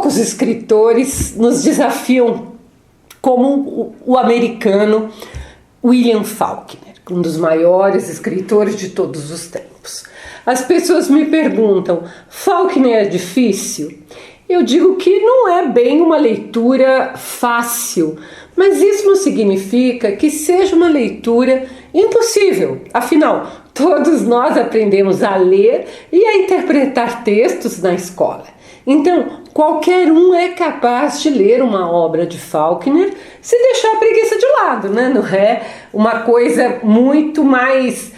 poucos escritores nos desafiam como o americano William Faulkner, um dos maiores escritores de todos os tempos. As pessoas me perguntam, Faulkner é difícil? Eu digo que não é bem uma leitura fácil, mas isso não significa que seja uma leitura impossível. Afinal, todos nós aprendemos a ler e a interpretar textos na escola. Então, qualquer um é capaz de ler uma obra de Faulkner se deixar a preguiça de lado, né? Não é uma coisa muito mais...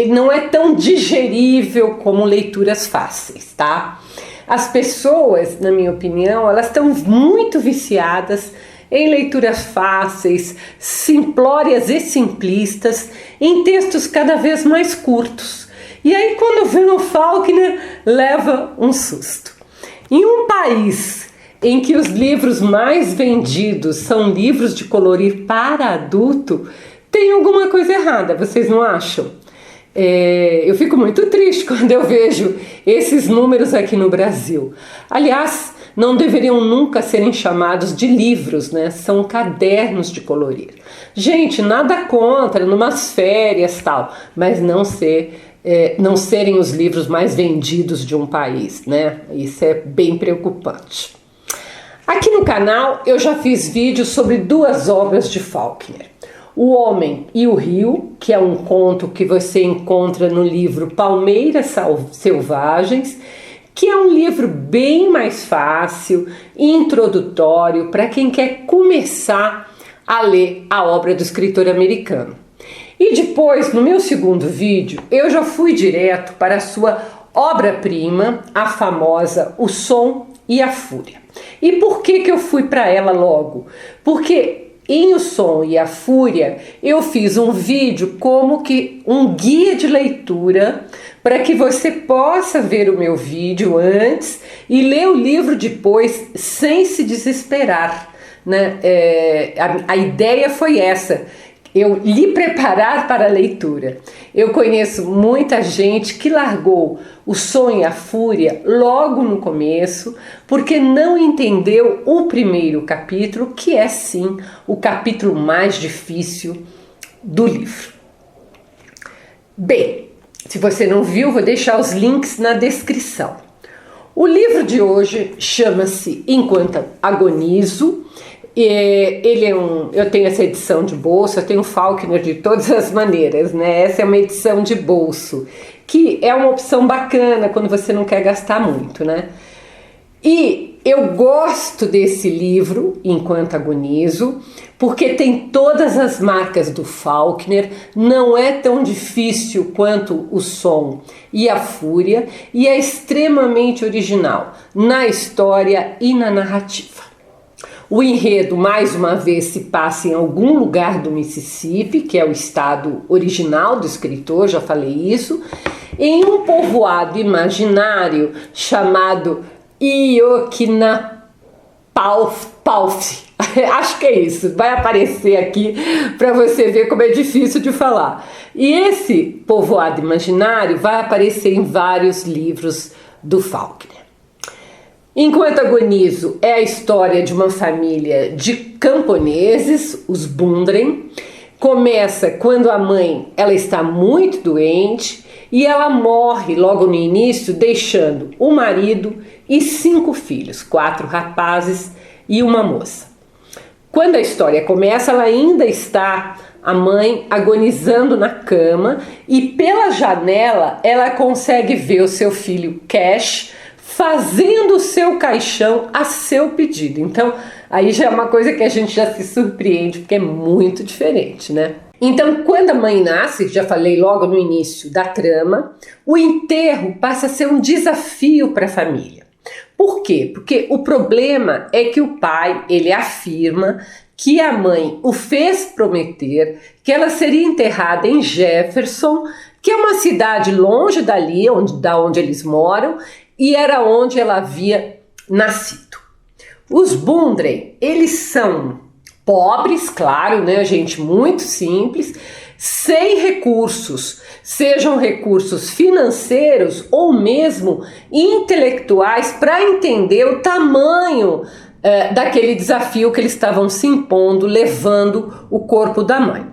não é tão digerível como leituras fáceis, tá? As pessoas, na minha opinião, elas estão muito viciadas em leituras fáceis, simplórias e simplistas, em textos cada vez mais curtos. E aí, quando vê o Faulkner, leva um susto. Em um país em que os livros mais vendidos são livros de colorir para adulto, tem alguma coisa errada, vocês não acham? Eu fico muito triste quando eu vejo esses números aqui no Brasil. Aliás, não deveriam nunca serem chamados de livros, né? São cadernos de colorir. Gente, nada contra, numas férias tal, mas não serem os livros mais vendidos de um país, né? Isso é bem preocupante. Aqui no canal eu já fiz vídeos sobre duas obras de Faulkner. O Homem e o Rio, que é um conto que você encontra no livro Palmeiras Selvagens, que é um livro bem mais fácil, introdutório, para quem quer começar a ler a obra do escritor americano. E depois, no meu segundo vídeo, eu já fui direto para a sua obra-prima, a famosa O Som e a Fúria. E por que eu fui para ela logo? Porque em O Som e a Fúria, eu fiz um vídeo como que um guia de leitura para que você possa ver o meu vídeo antes e ler o livro depois sem se desesperar, né? A ideia foi essa, eu lhe preparar para a leitura. Eu conheço muita gente que largou O Som e a Fúria logo no começo, porque não entendeu o primeiro capítulo, que é sim o capítulo mais difícil do livro. Bem, se você não viu, vou deixar os links na descrição. O livro de hoje chama-se Enquanto Agonizo. Eu tenho essa edição de bolso, eu tenho o Faulkner de todas as maneiras, né? Essa é uma edição de bolso, que é uma opção bacana quando você não quer gastar muito, né? E eu gosto desse livro, Enquanto Agonizo, porque tem todas as marcas do Faulkner, não é tão difícil quanto O Som e a Fúria, e é extremamente original na história e na narrativa. O enredo, mais uma vez, se passa em algum lugar do Mississippi, que é o estado original do escritor, já falei isso, em um povoado imaginário chamado Ioquinapalf. Acho que é isso, vai aparecer aqui para você ver como é difícil de falar. E esse povoado imaginário vai aparecer em vários livros do Faulkner. Enquanto Agonizo é a história de uma família de camponeses, os Bundren. Começa quando a mãe ela está muito doente e ela morre logo no início, deixando o marido e 5 filhos, 4 rapazes e uma moça. Quando a história começa, ela ainda está a mãe agonizando na cama e pela janela ela consegue ver o seu filho Cash fazendo o seu caixão a seu pedido. Então, aí já é uma coisa que a gente já se surpreende, porque é muito diferente, né? Então, quando a mãe nasce, já falei logo no início da trama, o enterro passa a ser um desafio para a família. Por quê? Porque o problema é que o pai, ele afirma que a mãe o fez prometer que ela seria enterrada em Jefferson, que é uma cidade longe dali, da onde eles moram, e era onde ela havia nascido. Os Bundren, eles são pobres, claro, né, gente muito simples, sem recursos, sejam recursos financeiros ou mesmo intelectuais, para entender o tamanho daquele desafio que eles estavam se impondo, levando o corpo da mãe.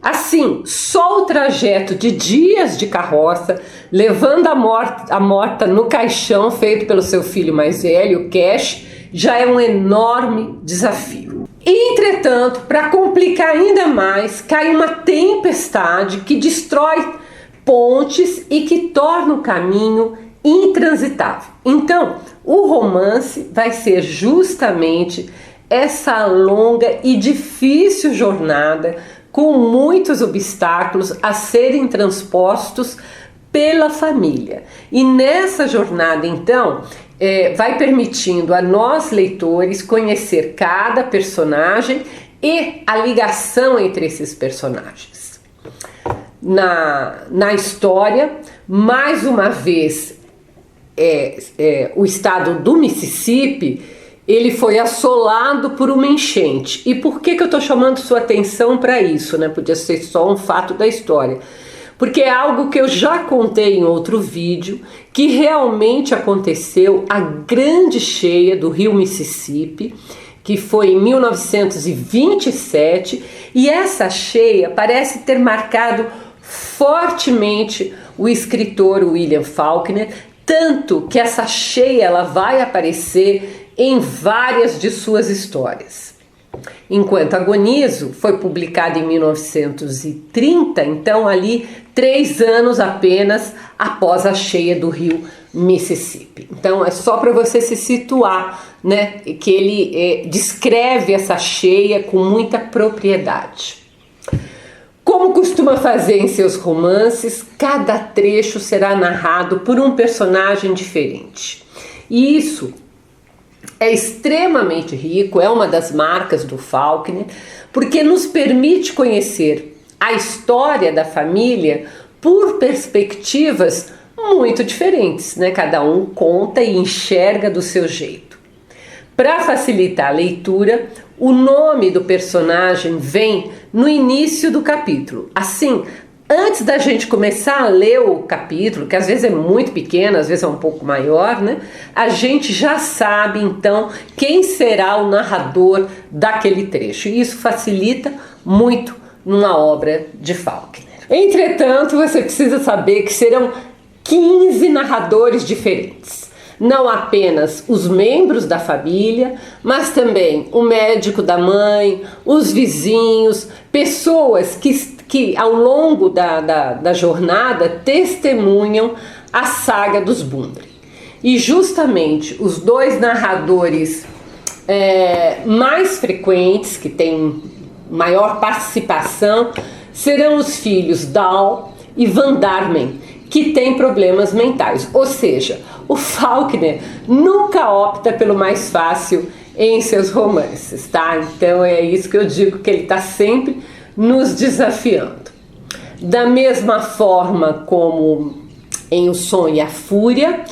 Assim, só o trajeto de dias de carroça, levando a morta no caixão feito pelo seu filho mais velho, Cash, já é um enorme desafio. Entretanto, para complicar ainda mais, cai uma tempestade que destrói pontes e que torna o caminho intransitável. Então, o romance vai ser justamente essa longa e difícil jornada com muitos obstáculos a serem transpostos pela família. E nessa jornada, então, vai permitindo a nós, leitores, conhecer cada personagem e a ligação entre esses personagens. Na história, mais uma vez, o estado do Mississippi, ele foi assolado por uma enchente. E por que eu estou chamando sua atenção para isso, né? Podia ser só um fato da história. Porque é algo que eu já contei em outro vídeo, que realmente aconteceu, a grande cheia do rio Mississippi, que foi em 1927, e essa cheia parece ter marcado fortemente o escritor William Faulkner, tanto que essa cheia ela vai aparecer em várias de suas histórias. Enquanto Agonizo foi publicado em 1930, então ali 3 anos apenas após a cheia do rio Mississippi. Então é só para você se situar, né, que ele descreve essa cheia com muita propriedade. Como costuma fazer em seus romances, cada trecho será narrado por um personagem diferente. E isso é extremamente rico, é uma das marcas do Faulkner, porque nos permite conhecer a história da família por perspectivas muito diferentes, né? Cada um conta e enxerga do seu jeito. Para facilitar a leitura, o nome do personagem vem no início do capítulo. Assim, antes da gente começar a ler o capítulo, que às vezes é muito pequeno, às vezes é um pouco maior, né? A gente já sabe então quem será o narrador daquele trecho. E isso facilita muito numa obra de Faulkner. Entretanto, você precisa saber que serão 15 narradores diferentes. Não apenas os membros da família, mas também o médico da mãe, os vizinhos, pessoas que ao longo da jornada testemunham a saga dos Bundry. E justamente os 2 narradores mais frequentes, que têm maior participação, serão os filhos Dal e Van Darmen, que têm problemas mentais. Ou seja, o Faulkner nunca opta pelo mais fácil em seus romances, tá? Então é isso que eu digo, que ele está sempre nos desafiando. Da mesma forma como em O Som e a Fúria,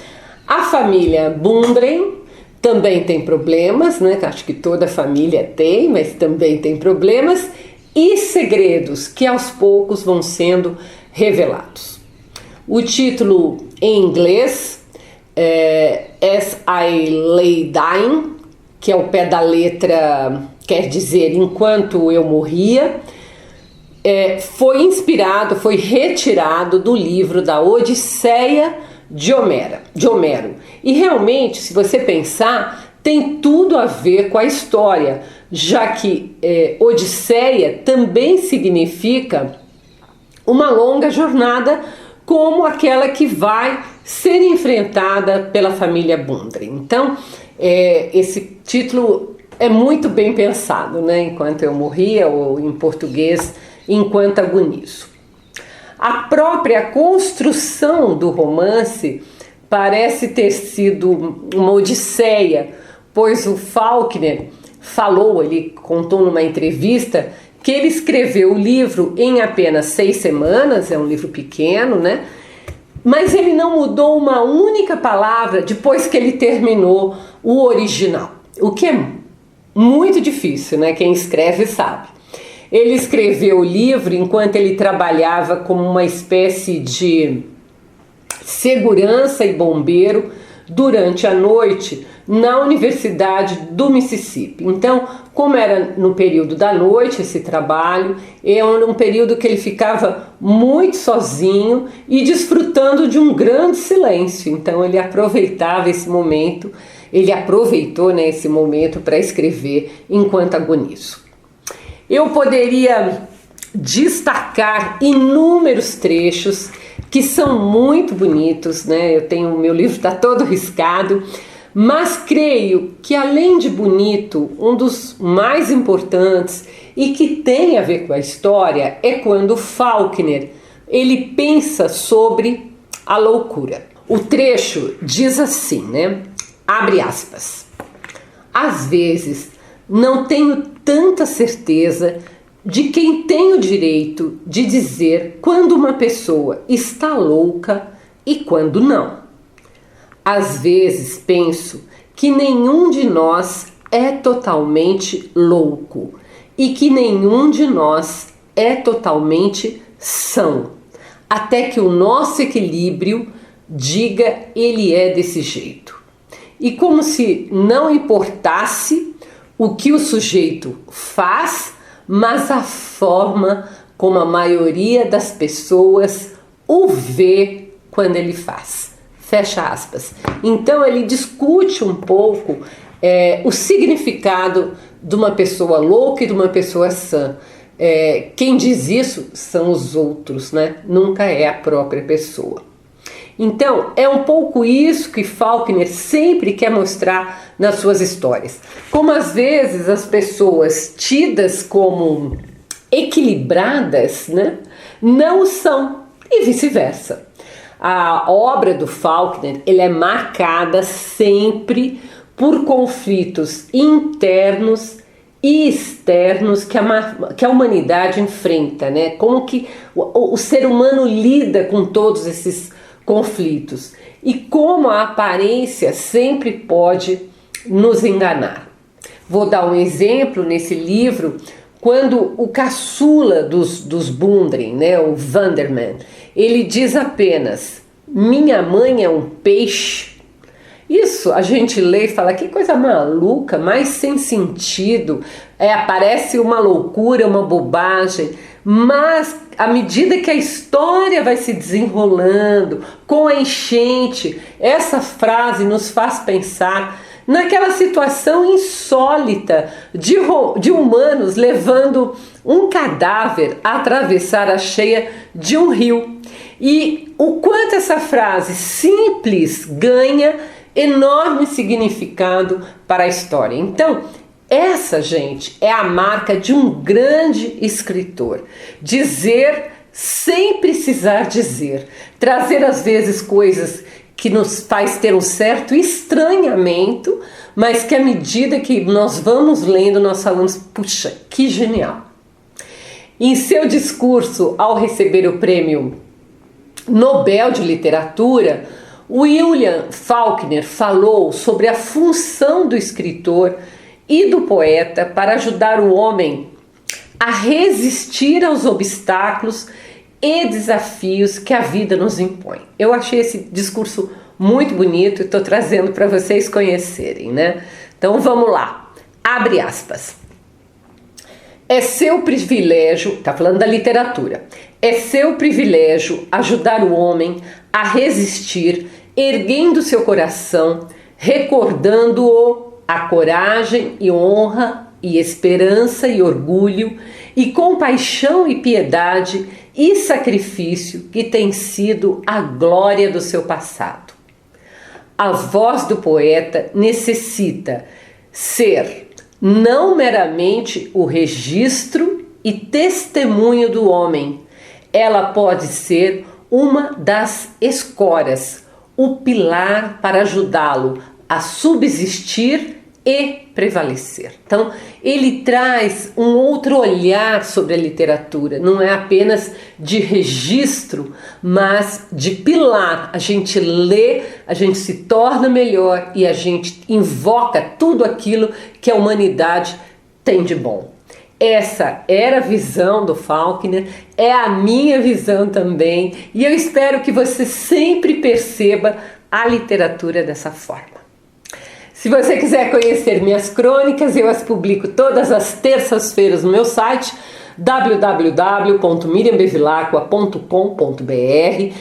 a família Bundren também tem problemas, né? Acho que toda família tem, mas também tem problemas e segredos que aos poucos vão sendo revelados. O título em inglês é As I Lay Dying, que ao pé da letra quer dizer Enquanto Eu Morria. Foi inspirado, foi retirado do livro da Odisseia de Homero. E realmente, se você pensar, tem tudo a ver com a história, já que Odisseia também significa uma longa jornada como aquela que vai ser enfrentada pela família Bundren. Então, esse título é muito bem pensado, né? Enquanto Eu Morria, ou em português, Enquanto Agonizo. A própria construção do romance parece ter sido uma odisseia, pois o Faulkner falou, ele contou numa entrevista, que ele escreveu o livro em apenas 6 semanas, é um livro pequeno, né? Mas ele não mudou uma única palavra depois que ele terminou o original, o que é muito difícil, né? Quem escreve sabe. Ele escreveu o livro enquanto ele trabalhava como uma espécie de segurança e bombeiro durante a noite na Universidade do Mississippi. Então, como era no período da noite esse trabalho, era um período que ele ficava muito sozinho e desfrutando de um grande silêncio. Então ele aproveitava esse momento, ele aproveitou, né, esse momento para escrever enquanto agonizo. Eu poderia destacar inúmeros trechos que são muito bonitos, né? O meu livro está todo riscado, mas creio que, além de bonito, um dos mais importantes e que tem a ver com a história é quando Faulkner ele pensa sobre a loucura. O trecho diz assim, né? Abre aspas. Às vezes não tenho tanta certeza de quem tem o direito de dizer quando uma pessoa está louca e quando não. Às vezes penso que nenhum de nós é totalmente louco e que nenhum de nós é totalmente são, até que o nosso equilíbrio diga ele é desse jeito. E como se não importasse o que o sujeito faz, mas a forma como a maioria das pessoas o vê quando ele faz. Fecha aspas. Então ele discute um pouco o significado de uma pessoa louca e de uma pessoa sã. Quem diz isso são os outros, né? Nunca é a própria pessoa. Então, é um pouco isso que Faulkner sempre quer mostrar nas suas histórias. Como às vezes as pessoas tidas como equilibradas, né, não são, e vice-versa. A obra do Faulkner ele é marcada sempre por conflitos internos e externos que a humanidade enfrenta, né? Como que o ser humano lida com todos esses conflitos e como a aparência sempre pode nos enganar. Vou dar um exemplo nesse livro, quando o caçula dos Bundren, né, o Vanderman, ele diz apenas: minha mãe é um peixe. Isso a gente lê e fala, que coisa maluca, mais sem sentido, parece uma loucura, uma bobagem, mas à medida que a história vai se desenrolando, com a enchente, essa frase nos faz pensar naquela situação insólita de humanos levando um cadáver a atravessar a cheia de um rio. E o quanto essa frase simples ganha enorme significado para a história. Então, essa, gente, é a marca de um grande escritor. Dizer sem precisar dizer. Trazer, às vezes, coisas que nos faz ter um certo estranhamento, mas que à medida que nós vamos lendo, nós falamos, puxa, que genial. Em seu discurso ao receber o prêmio Nobel de Literatura, William Faulkner falou sobre a função do escritor e do poeta para ajudar o homem a resistir aos obstáculos e desafios que a vida nos impõe. Eu achei esse discurso muito bonito e estou trazendo para vocês conhecerem, né? Então vamos lá. Abre aspas. É seu privilégio, está falando da literatura, é seu privilégio ajudar o homem a resistir, erguendo seu coração, recordando-o a coragem e honra e esperança e orgulho e compaixão e piedade e sacrifício que tem sido a glória do seu passado. A voz do poeta necessita ser não meramente o registro e testemunho do homem, ela pode ser uma das escoras, o pilar para ajudá-lo a subsistir e prevalecer. Então, ele traz um outro olhar sobre a literatura, não é apenas de registro, mas de pilar. A gente lê, a gente se torna melhor e a gente invoca tudo aquilo que a humanidade tem de bom. Essa era a visão do Faulkner, é a minha visão também, e eu espero que você sempre perceba a literatura dessa forma. Se você quiser conhecer minhas crônicas, eu as publico todas as terças-feiras no meu site www.miriambevilacqua.com.br.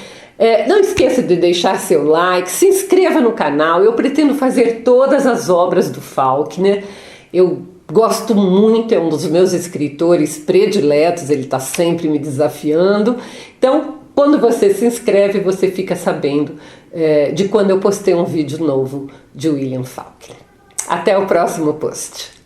Não esqueça de deixar seu like, se inscreva no canal. Eu pretendo fazer todas as obras do Faulkner. Eu gosto muito, é um dos meus escritores prediletos, ele está sempre me desafiando. Então, quando você se inscreve, você fica sabendo de quando eu postei um vídeo novo de William Faulkner. Até o próximo post.